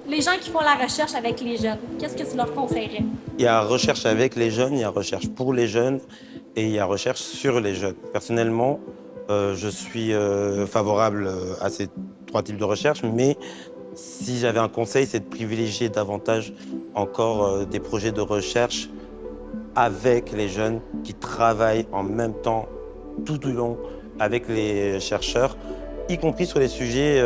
Les gens qui font la recherche avec les jeunes, qu'est-ce que tu leur conseillerais? Il y a recherche avec les jeunes, il y a recherche pour les jeunes et il y a recherche sur les jeunes. Personnellement, je suis favorable à ces trois types de recherche, mais si j'avais un conseil, c'est de privilégier davantage encore des projets de recherche avec les jeunes qui travaillent en même temps, tout au long, avec les chercheurs, y compris sur les sujets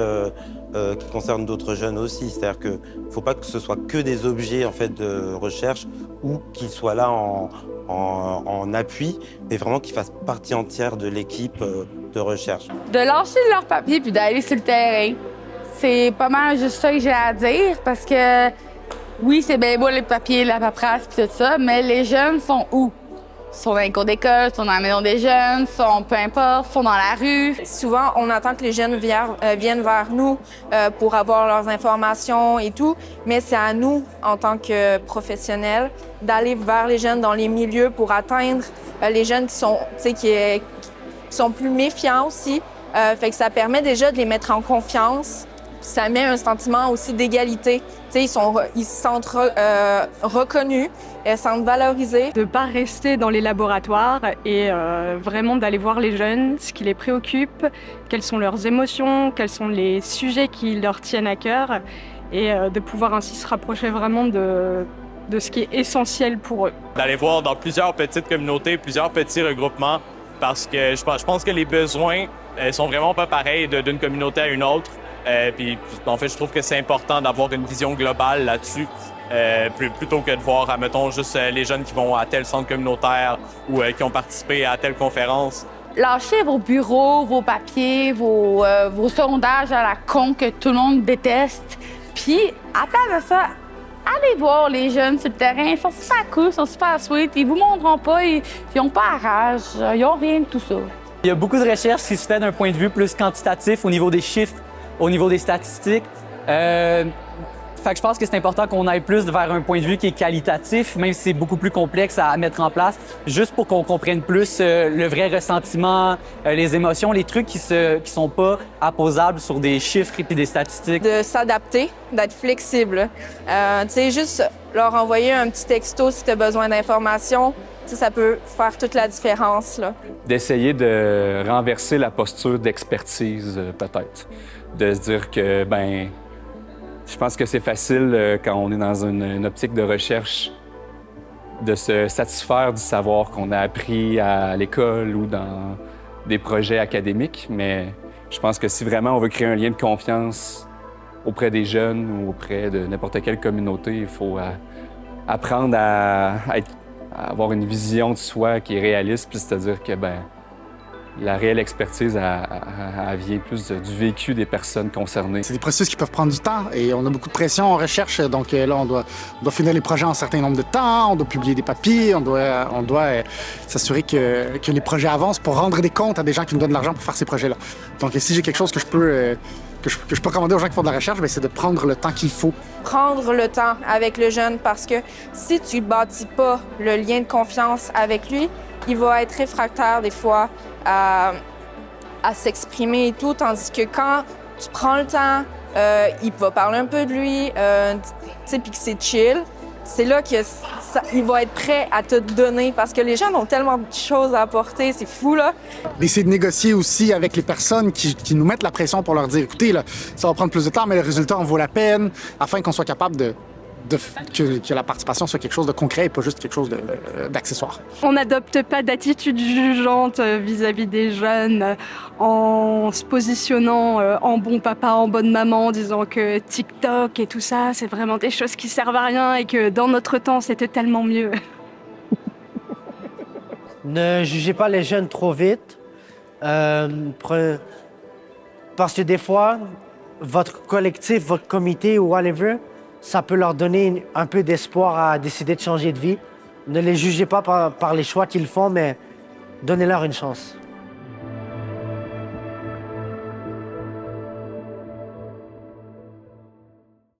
qui concernent d'autres jeunes aussi. C'est-à-dire qu'il ne faut pas que ce soit que des objets en fait, de recherche ou qu'ils soient là en appui, mais vraiment qu'ils fassent partie entière de l'équipe de recherche. De lâcher leur papier puis d'aller sur le terrain. C'est pas mal juste ça que j'ai à dire parce que oui, c'est bien beau les papiers, la paperasse puis tout ça, mais les jeunes sont où? Ils sont dans les cours d'école, sont dans la maison des jeunes, sont peu importe, sont dans la rue. Souvent, on attend que les jeunes viennent vers nous pour avoir leurs informations et tout, mais c'est à nous, en tant que professionnels, d'aller vers les jeunes dans les milieux pour atteindre les jeunes qui sont, qui sont plus méfiants aussi. Fait que ça permet déjà de les mettre en confiance. Ça met un sentiment aussi d'égalité. Ils se sentent reconnus, ils se sentent valorisés. De ne pas rester dans les laboratoires et vraiment d'aller voir les jeunes, ce qui les préoccupe, quelles sont leurs émotions, quels sont les sujets qui leur tiennent à cœur et de pouvoir ainsi se rapprocher vraiment de ce qui est essentiel pour eux. D'aller voir dans plusieurs petites communautés, plusieurs petits regroupements, parce que je pense que les besoins sont vraiment pas pareils d'une communauté à une autre. Puis, en fait, je trouve que c'est important d'avoir une vision globale là-dessus, plutôt que de voir, admettons, juste les jeunes qui vont à tel centre communautaire ou qui ont participé à telle conférence. Lâchez vos bureaux, vos papiers, vos sondages à la con que tout le monde déteste. Puis, à place de ça, allez voir les jeunes sur le terrain. Ils sont super cool, ils sont super sweet. Ils vous montreront pas, ils n'ont pas à rage, ils n'ont rien de tout ça. Il y a beaucoup de recherches qui se fait d'un point de vue plus quantitatif au niveau des chiffres, au niveau des statistiques. Fait que je pense que c'est important qu'on aille plus vers un point de vue qui est qualitatif, même si c'est beaucoup plus complexe à mettre en place, juste pour qu'on comprenne plus le vrai ressentiment, les émotions, les trucs qui sont pas apposables sur des chiffres et puis des statistiques. De s'adapter, d'être flexible. Juste leur envoyer un petit texto si tu as besoin d'informations, ça peut faire toute la différence. D'essayer de renverser la posture d'expertise, peut-être. De se dire que, je pense que c'est facile quand on est dans une optique de recherche de se satisfaire du savoir qu'on a appris à l'école ou dans des projets académiques, mais je pense que si vraiment on veut créer un lien de confiance auprès des jeunes ou auprès de n'importe quelle communauté, il faut apprendre à avoir une vision de soi qui est réaliste, puis c'est-à-dire que, la réelle expertise elle vient plus du vécu des personnes concernées. C'est des processus qui peuvent prendre du temps et on a beaucoup de pression en recherche. Donc là, on doit finir les projets en un certain nombre de temps, on doit publier des papiers, on doit s'assurer que les projets avancent pour rendre des comptes à des gens qui nous donnent de l'argent pour faire ces projets-là. Donc si j'ai quelque chose que je peux recommander aux gens qui font de la recherche, c'est de prendre le temps qu'il faut. Prendre le temps avec le jeune parce que si tu ne bâtis pas le lien de confiance avec lui, il va être réfractaire des fois à s'exprimer et tout, tandis que quand tu prends le temps, il va parler un peu de lui, puis que c'est chill, c'est là qu'il va être prêt à te donner parce que les jeunes ont tellement de choses à apporter, c'est fou, là. D'essayer de négocier aussi avec les personnes qui nous mettent la pression pour leur dire, écoutez, là, ça va prendre plus de temps, mais le résultat en vaut la peine, afin qu'on soit capable que la participation soit quelque chose de concret et pas juste quelque chose d'accessoire. On n'adopte pas d'attitude jugeante vis-à-vis des jeunes en se positionnant en bon papa, en bonne maman, en disant que TikTok et tout ça, c'est vraiment des choses qui servent à rien et que dans notre temps, c'était tellement mieux. Ne jugez pas les jeunes trop vite, parce que des fois, votre collectif, votre comité ou whatever, ça peut leur donner un peu d'espoir à décider de changer de vie. Ne les jugez pas par les choix qu'ils font, mais donnez-leur une chance.